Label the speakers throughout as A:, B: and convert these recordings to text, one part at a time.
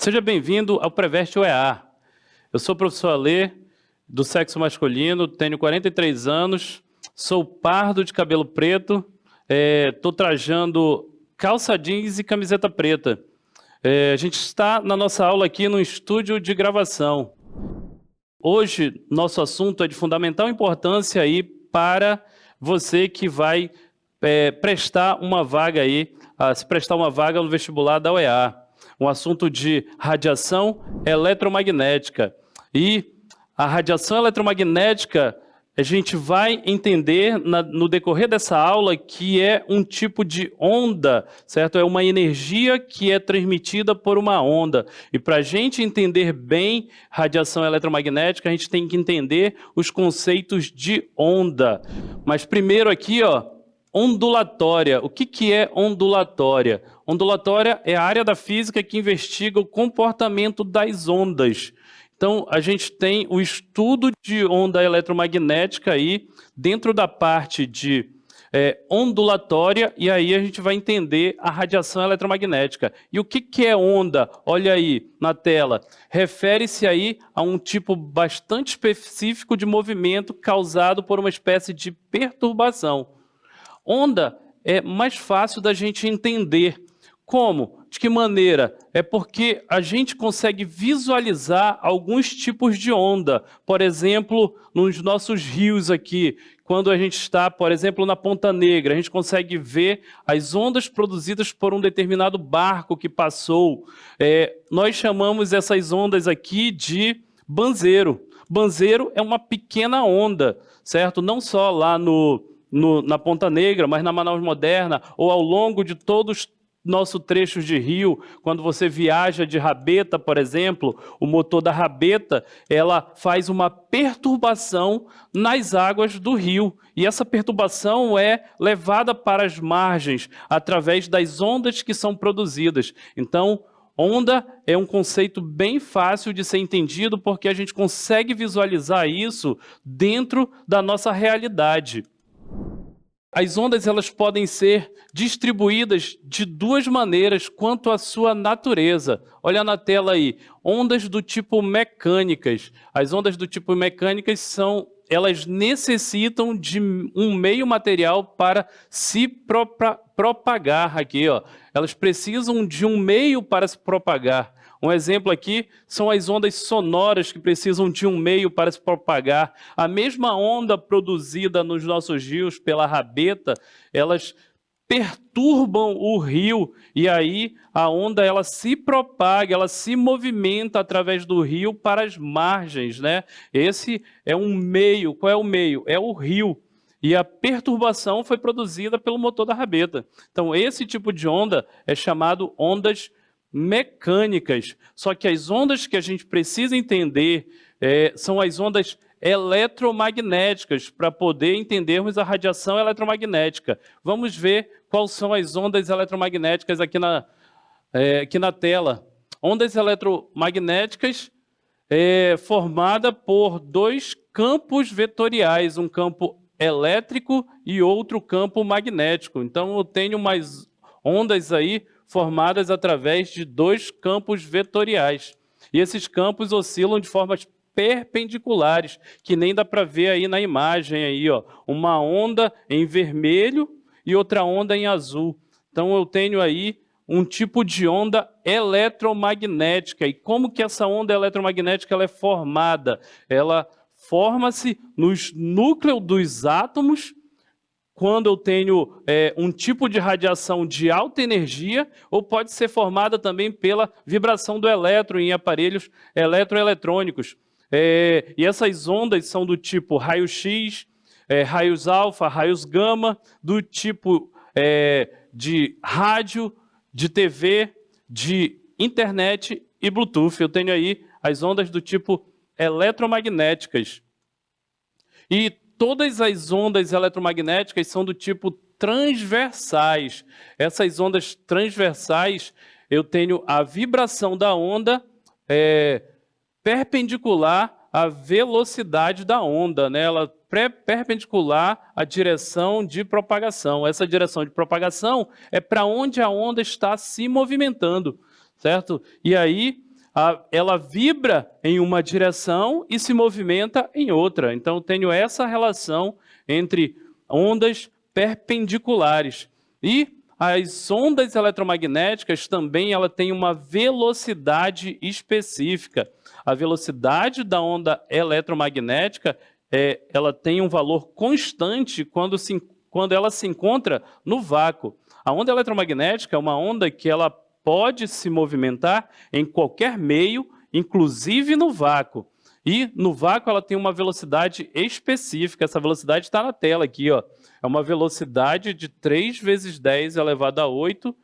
A: Seja bem-vindo ao Preveste UEA. Eu sou o professor Alê, do sexo masculino, tenho 43 anos, sou pardo de cabelo preto, estou trajando calça jeans e camiseta preta. A gente está na nossa aula aqui no estúdio de gravação. Hoje, nosso assunto é de fundamental importância aí para você que vai prestar uma vaga aí, se prestar uma vaga no vestibular da UEA. Um assunto de radiação eletromagnética. E a radiação eletromagnética, a gente vai entender no decorrer dessa aula que é um tipo de onda, certo? É uma energia que é transmitida por uma onda. E para a gente entender bem radiação eletromagnética, a gente tem que entender os conceitos de onda. Mas primeiro aqui, ó, ondulatória. O que é ondulatória? Ondulatória é a área da física que investiga o comportamento das ondas. Então, a gente tem o estudo de onda eletromagnética aí dentro da parte de ondulatória, e aí a gente vai entender a radiação eletromagnética. E o que é onda? Olha aí na tela. Refere-se aí a um tipo bastante específico de movimento causado por uma espécie de perturbação. Onda é mais fácil da gente entender. Como? De que maneira? É porque a gente consegue visualizar alguns tipos de onda. Por exemplo, nos nossos rios aqui, quando a gente está, por exemplo, na Ponta Negra, a gente consegue ver as ondas produzidas por um determinado barco que passou. Nós chamamos essas ondas aqui de banzeiro. Banzeiro é uma pequena onda, certo? Não só lá na Ponta Negra, mas na Manaus Moderna, ou ao longo de todos nossos trechos de rio, quando você viaja de rabeta, por exemplo, o motor da rabeta, ela faz uma perturbação nas águas do rio, e essa perturbação é levada para as margens, através das ondas que são produzidas. Então, onda é um conceito bem fácil de ser entendido, porque a gente consegue visualizar isso dentro da nossa realidade. As ondas elas podem ser distribuídas de duas maneiras quanto à sua natureza. Olha na tela aí, ondas do tipo mecânicas. As ondas do tipo mecânicas elas necessitam de um meio material para se propagar aqui, ó. Elas precisam de um meio para se propagar. Um exemplo aqui são as ondas sonoras que precisam de um meio para se propagar. A mesma onda produzida nos nossos rios pela rabeta, elas perturbam o rio e aí a onda ela se propaga, ela se movimenta através do rio para as margens, né? Esse é um meio. Qual é o meio? É o rio. E a perturbação foi produzida pelo motor da rabeta. Então esse tipo de onda é chamado ondas mecânicas. Só que as ondas que a gente precisa entender são as ondas eletromagnéticas, para poder entendermos a radiação eletromagnética. Vamos ver quais são as ondas eletromagnéticas aqui na tela. Ondas eletromagnéticas formada por dois campos vetoriais, um campo elétrico e outro campo magnético. Então eu tenho umas ondas aí formadas através de dois campos vetoriais. E esses campos oscilam de formas perpendiculares, que nem dá para ver aí na imagem aí, ó, uma onda em vermelho e outra onda em azul. Então eu tenho aí um tipo de onda eletromagnética. E como que essa onda eletromagnética ela é formada? Ela forma-se nos núcleos dos átomos, quando eu tenho um tipo de radiação de alta energia, ou pode ser formada também pela vibração do elétron em aparelhos eletroeletrônicos. E essas ondas são do tipo raio-x, raios alfa, raios gama, do tipo de rádio, de TV, de internet e Bluetooth. Eu tenho aí as ondas do tipo eletromagnéticas. E todas as ondas eletromagnéticas são do tipo transversais. Essas ondas transversais, eu tenho a vibração da onda perpendicular à velocidade da onda, né? Ela perpendicular à direção de propagação. Essa direção de propagação é para onde a onda está se movimentando, certo? E aí ela vibra em uma direção e se movimenta em outra. Então, eu tenho essa relação entre ondas perpendiculares. E as ondas eletromagnéticas também ela tem uma velocidade específica. A velocidade da onda eletromagnética ela tem um valor constante quando ela se encontra no vácuo. A onda eletromagnética é uma onda que ela pode se movimentar em qualquer meio, inclusive no vácuo. E no vácuo ela tem uma velocidade específica. Essa velocidade está na tela aqui, ó. É uma velocidade de 3 vezes 10 elevado a 8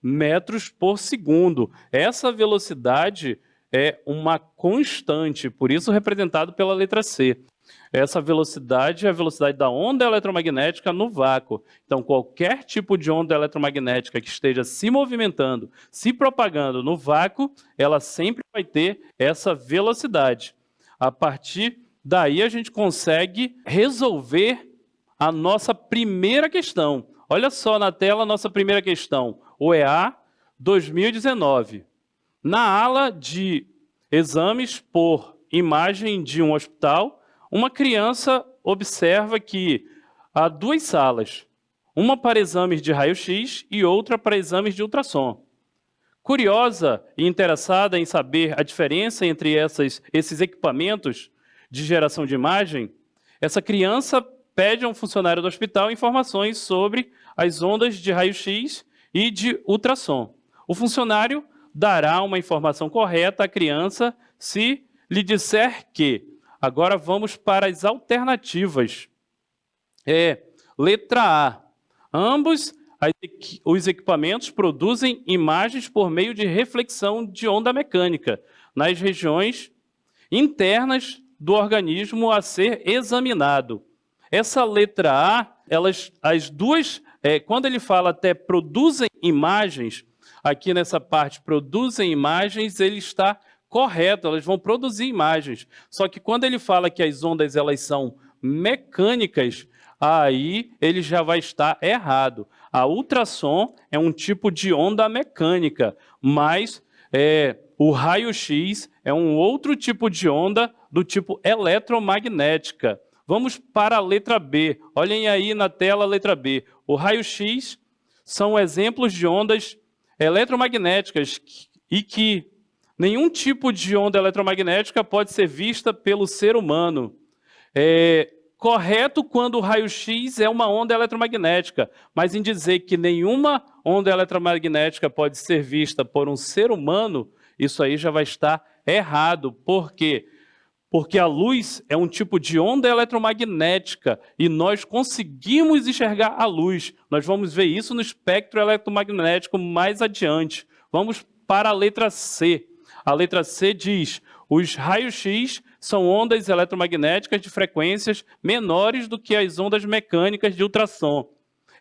A: metros por segundo. Essa velocidade é uma constante, por isso representado pela letra C. Essa velocidade é a velocidade da onda eletromagnética no vácuo. Então, qualquer tipo de onda eletromagnética que esteja se movimentando, se propagando no vácuo, ela sempre vai ter essa velocidade. A partir daí, a gente consegue resolver a nossa primeira questão. Olha só na tela a nossa primeira questão, OEA 2019. Na ala de exames por imagem de um hospital, uma criança observa que há 2 salas, uma para exames de raio-x e outra para exames de ultrassom. Curiosa e interessada em saber a diferença entre esses equipamentos de geração de imagem, essa criança pede a um funcionário do hospital informações sobre as ondas de raio-x e de ultrassom. O funcionário dará uma informação correta à criança se lhe disser que... Agora vamos para as alternativas. Letra A. Ambos os equipamentos produzem imagens por meio de reflexão de onda mecânica nas regiões internas do organismo a ser examinado. Essa letra A, as duas, quando ele fala até produzem imagens, aqui nessa parte produzem imagens, ele está correto, elas vão produzir imagens. Só que quando ele fala que as ondas elas são mecânicas, aí ele já vai estar errado. A ultrassom é um tipo de onda mecânica, mas o raio-x é um outro tipo de onda do tipo eletromagnética. Vamos para a letra B. Olhem aí na tela a letra B. O raio-x são exemplos de ondas eletromagnéticas e que nenhum tipo de onda eletromagnética pode ser vista pelo ser humano. Correto quando o raio-x é uma onda eletromagnética, mas em dizer que nenhuma onda eletromagnética pode ser vista por um ser humano, isso aí já vai estar errado. Por quê? Porque a luz é um tipo de onda eletromagnética e nós conseguimos enxergar a luz. Nós vamos ver isso no espectro eletromagnético mais adiante. Vamos para a letra C. A letra C diz: os raios-x são ondas eletromagnéticas de frequências menores do que as ondas mecânicas de ultrassom.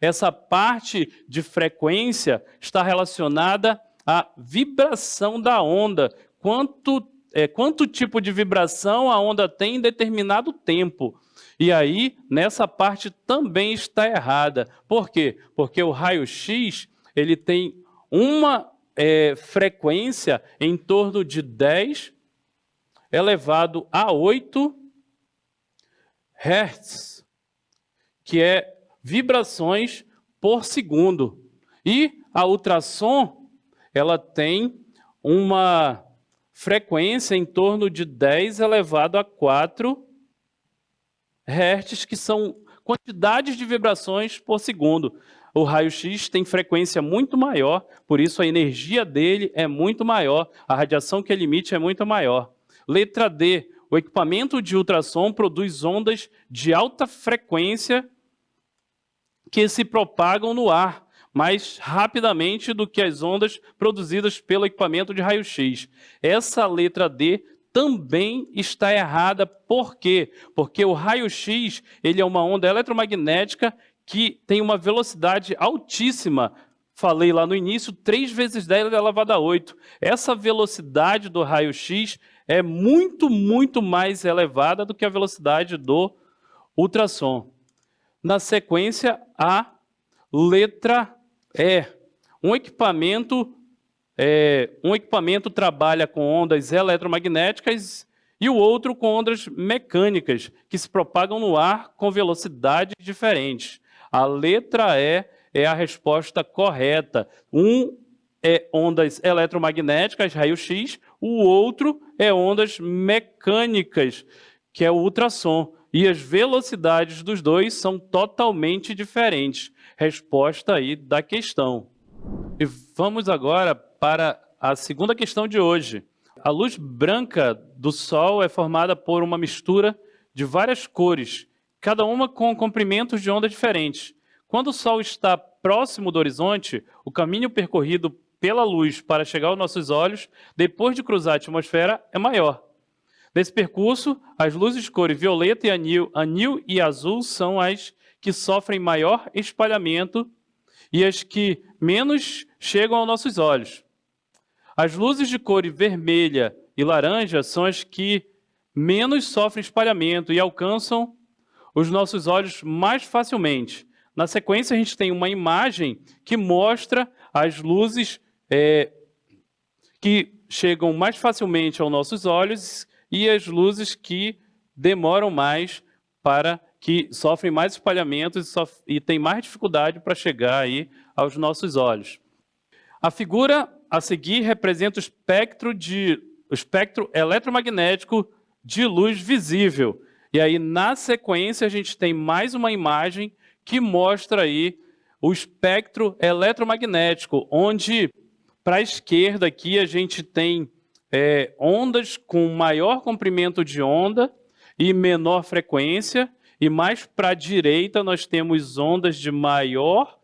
A: Essa parte de frequência está relacionada à vibração da onda. Quanto tipo de vibração a onda tem em determinado tempo. E aí, nessa parte também está errada. Por quê? Porque o raio-x ele tem uma frequência em torno de 10 elevado a 8 Hz, que é vibrações por segundo. E a ultrassom, ela tem uma frequência em torno de 10 elevado a 4 Hz, que são quantidades de vibrações por segundo. O raio-x tem frequência muito maior, por isso a energia dele é muito maior, a radiação que ele emite é muito maior. Letra D. O equipamento de ultrassom produz ondas de alta frequência que se propagam no ar mais rapidamente do que as ondas produzidas pelo equipamento de raio-x. Essa letra D também está errada. Por quê? Porque o raio-x ele é uma onda eletromagnética que tem uma velocidade altíssima. Falei lá no início, 3 vezes 10 elevado a 8. Essa velocidade do raio-x é muito, muito mais elevada do que a velocidade do ultrassom. Na sequência, a letra E. Um equipamento um equipamento trabalha com ondas eletromagnéticas e o outro com ondas mecânicas, que se propagam no ar com velocidades diferentes. A letra E é a resposta correta. Um é ondas eletromagnéticas, raio-x, o outro é ondas mecânicas, que é o ultrassom. E as velocidades dos dois são totalmente diferentes. Resposta aí da questão. E vamos agora para a segunda questão de hoje. A luz branca do Sol é formada por uma mistura de várias cores, cada uma com comprimentos de onda diferentes. Quando o Sol está próximo do horizonte, o caminho percorrido pela luz para chegar aos nossos olhos, depois de cruzar a atmosfera, é maior. Nesse percurso, as luzes de cores violeta e anil e azul são as que sofrem maior espalhamento e as que menos chegam aos nossos olhos. As luzes de cor vermelha e laranja são as que menos sofrem espalhamento e alcançam os nossos olhos mais facilmente. Na sequência, a gente tem uma imagem que mostra as luzes que chegam mais facilmente aos nossos olhos e as luzes que demoram mais, que sofrem mais espalhamento e têm mais dificuldade para chegar aí aos nossos olhos. A figura a seguir representa o espectro eletromagnético de luz visível. E aí, na sequência, a gente tem mais uma imagem que mostra aí o espectro eletromagnético, onde, para a esquerda aqui, a gente tem ondas com maior comprimento de onda e menor frequência, e mais para a direita nós temos ondas de menor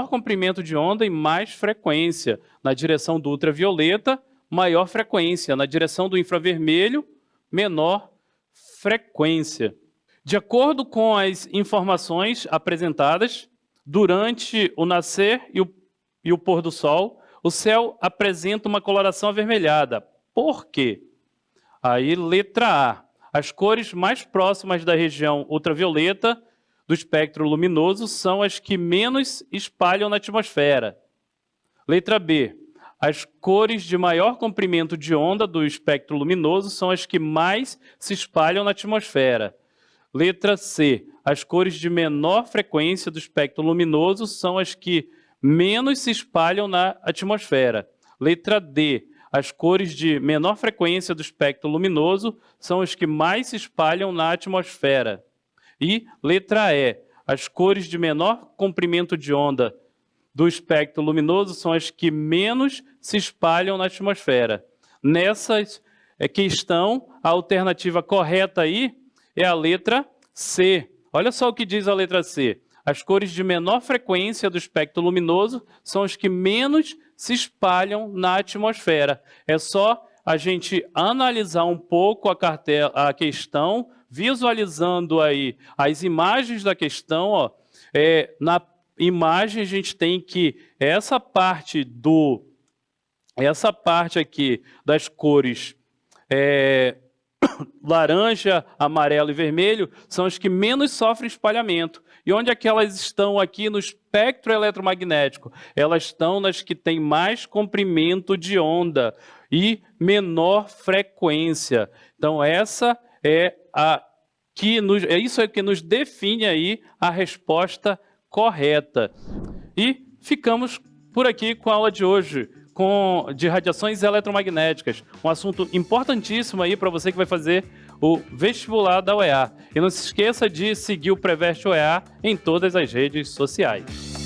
A: comprimento de onda e mais frequência. Na direção do ultravioleta, maior frequência. Na direção do infravermelho, menor frequência. De acordo com as informações apresentadas, durante o nascer e o pôr do sol, o céu apresenta uma coloração avermelhada. Por quê? Aí, letra A. As cores mais próximas da região ultravioleta do espectro luminoso são as que menos espalham na atmosfera. Letra B. As cores de maior comprimento de onda do espectro luminoso são as que mais se espalham na atmosfera. Letra C. As cores de menor frequência do espectro luminoso são as que menos se espalham na atmosfera. Letra D. As cores de menor frequência do espectro luminoso são as que mais se espalham na atmosfera. E letra E. As cores de menor comprimento de onda do espectro luminoso são as que menos se espalham na atmosfera. Nessa questão, a alternativa correta aí é a letra C. Olha só o que diz a letra C. As cores de menor frequência do espectro luminoso são as que menos se espalham na atmosfera. É só a gente analisar um pouco a questão, visualizando aí as imagens da questão. Ó, na imagem a gente tem que essa parte aqui das cores laranja, amarelo e vermelho são as que menos sofrem espalhamento. E onde é que elas estão aqui no espectro eletromagnético? Elas estão nas que têm mais comprimento de onda e menor frequência. Então, essa é isso que nos define aí a resposta correta. E ficamos por aqui com a aula de hoje, de radiações eletromagnéticas, um assunto importantíssimo aí para você que vai fazer o vestibular da UEA. E não se esqueça de seguir o Preveste UEA em todas as redes sociais.